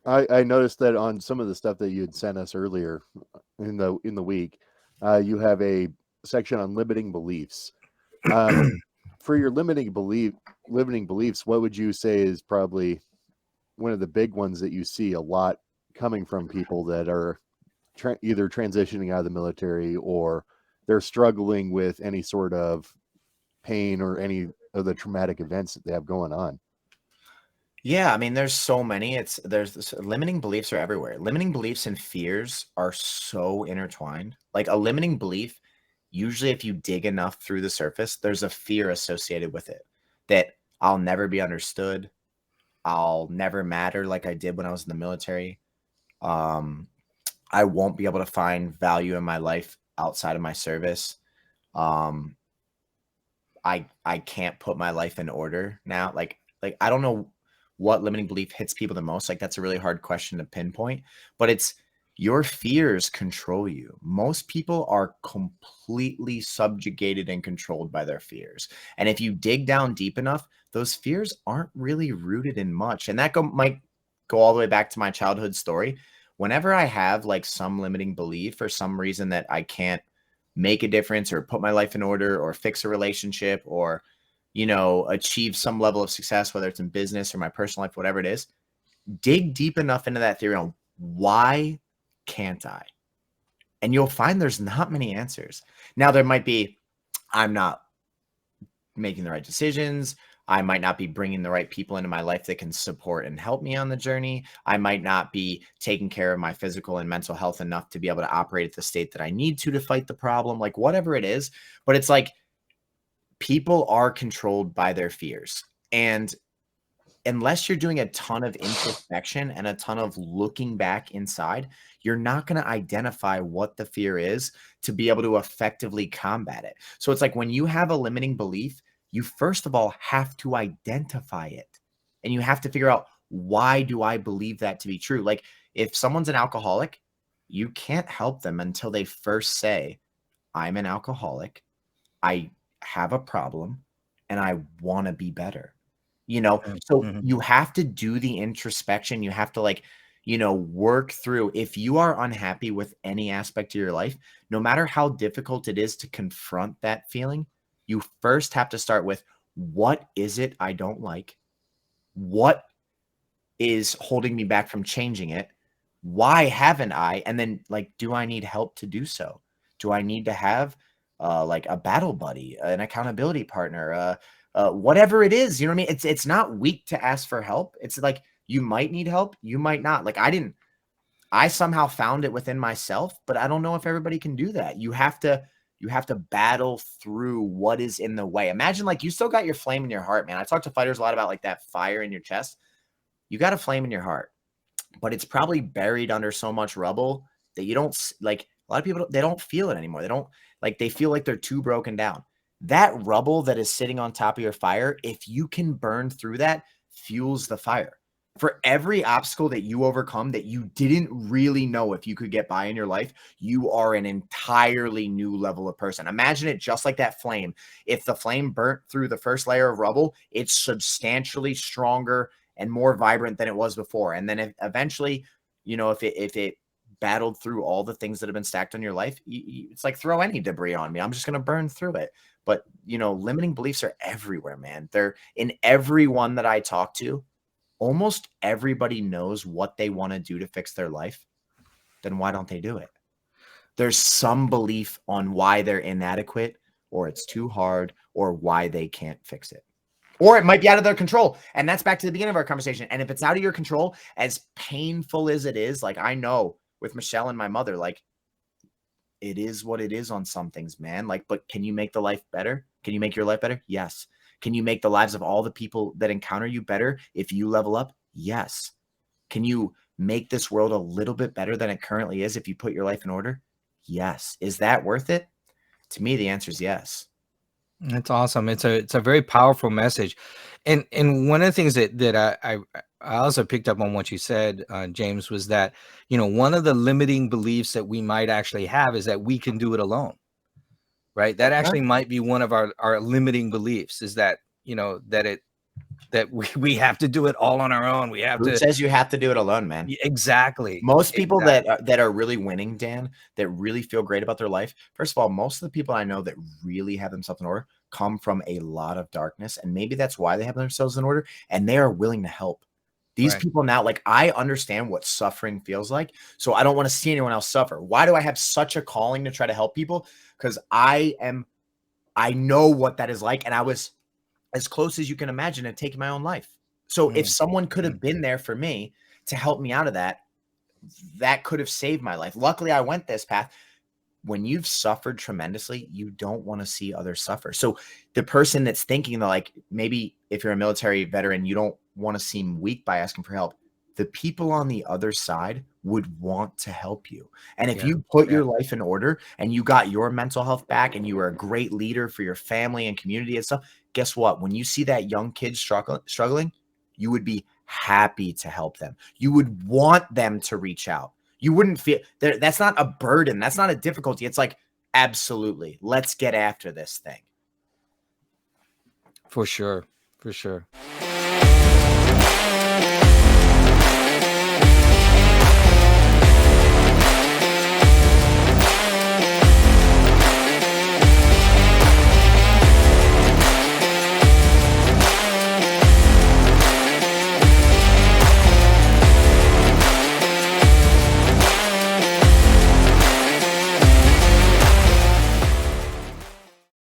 I noticed that on some of the stuff that you had sent us earlier in the week, you have a section on limiting beliefs. Um, for your limiting beliefs, what would you say is probably one of the big ones that you see a lot coming from people that are either transitioning out of the military or they're struggling with any sort of pain or any of the traumatic events that they have going on? Yeah, I mean, there's so many. Limiting beliefs are everywhere. Limiting beliefs and fears are so intertwined. Like a limiting belief, usually if you dig enough through the surface, there's a fear associated with it that I'll never be understood. I'll never matter like I did when I was in the military. Um, I won't be able to find value in my life outside of my service. Um, I can't put my life in order now. Like I don't know what limiting belief hits people the most. Like that's a really hard question to pinpoint, but it's your fears control you. Most people are completely subjugated and controlled by their fears. And if you dig down deep enough, those fears aren't really rooted in much. And that might go all the way back to my childhood story. Whenever I have like some limiting belief for some reason that I can't make a difference or put my life in order or fix a relationship or achieve some level of success, whether it's in business or my personal life, whatever it is, dig deep enough into that theory on why can't I, and you'll find there's not many answers. Now there might be, I'm not making the right decisions. I might not be bringing the right people into my life that can support and help me on the journey. I might not be taking care of my physical and mental health enough to be able to operate at the state that I need to fight the problem, like whatever it is. But it's like people are controlled by their fears. And unless you're doing a ton of introspection and a ton of looking back inside, you're not going to identify what the fear is to be able to effectively combat it. So it's like when you have a limiting belief, you first of all have to identify it. And you have to figure out, why do I believe that to be true? Like if someone's an alcoholic, you can't help them until they first say, I'm an alcoholic. I have a problem and I want to be better. So Mhm. you have to do the introspection. You have to work through. If you are unhappy with any aspect of your life, no matter how difficult it is to confront that feeling, you first have to start with, what is it I don't like? What is holding me back from changing it? Why haven't I? And then like, do I need help to do so? Do I need to have like a battle buddy, an accountability partner, whatever it is? You know what I mean? It's not weak to ask for help. It's like you might need help, you might not. Like I somehow found it within myself, but I don't know if everybody can do that. You have to battle through what is in the way. Imagine like you still got your flame in your heart, man. I talk to fighters a lot about like that fire in your chest. You got a flame in your heart, but it's probably buried under so much rubble that you don't like. A lot of people, they don't feel it anymore. They don't like, they feel like they're too broken down. That rubble that is sitting on top of your fire, if you can burn through that, fuels the fire. For every obstacle that you overcome that you didn't really know if you could get by in your life, you are an entirely new level of person. Imagine it just like that flame. If the flame burnt through the first layer of rubble, it's substantially stronger and more vibrant than it was before. And then eventually, if it battled through all the things that have been stacked on your life, it's like, throw any debris on me, I'm just going to burn through it. But limiting beliefs are everywhere, man. They're in everyone that I talk to. Almost everybody knows what they want to do to fix their life. Then why don't they do it? There's some belief on why they're inadequate, or it's too hard, or why they can't fix it. Or it might be out of their control. And that's back to the beginning of our conversation. And if it's out of your control, as painful as it is, like I know with Michelle and my mother, like it is what it is on some things, man. Like, but can you make the life better? Can you make your life better? Yes. Can you make the lives of all the people that encounter you better if you level up? Yes. Can you make this world a little bit better than it currently is if you put your life in order? Yes. Is that worth it? To me, the answer is yes. That's awesome. It's a very powerful message, and one of the things that I also picked up on what you said, James, was that one of the limiting beliefs that we might actually have is that we can do it alone, right? That actually might be one of our limiting beliefs, is that that that we have to do it all on our own. We have Who to. says you have to do it alone, man? Exactly. Most people that are really winning, Dan, that really feel great about their life. First of all, most of the people I know that really have themselves in order come from a lot of darkness, and maybe that's why they have themselves in order, and they are willing to help. These people now, like, I understand what suffering feels like, so I don't want to see anyone else suffer. Why do I have such a calling to try to help people? Because I know what that is like, and I was as close as you can imagine to taking my own life. So if someone could have been there for me to help me out of that, that could have saved my life. Luckily, I went this path. When you've suffered tremendously, you don't want to see others suffer. So the person that's thinking that, like, maybe if you're a military veteran, you don't want to seem weak by asking for help. The people on the other side would want to help you. And if you put your life in order and you got your mental health back and you were a great leader for your family and community and stuff, guess what? When you see that young kid struggling, you would be happy to help them. You would want them to reach out. You wouldn't feel that's not a burden. That's not a difficulty. It's like, absolutely, let's get after this thing. For sure. For sure.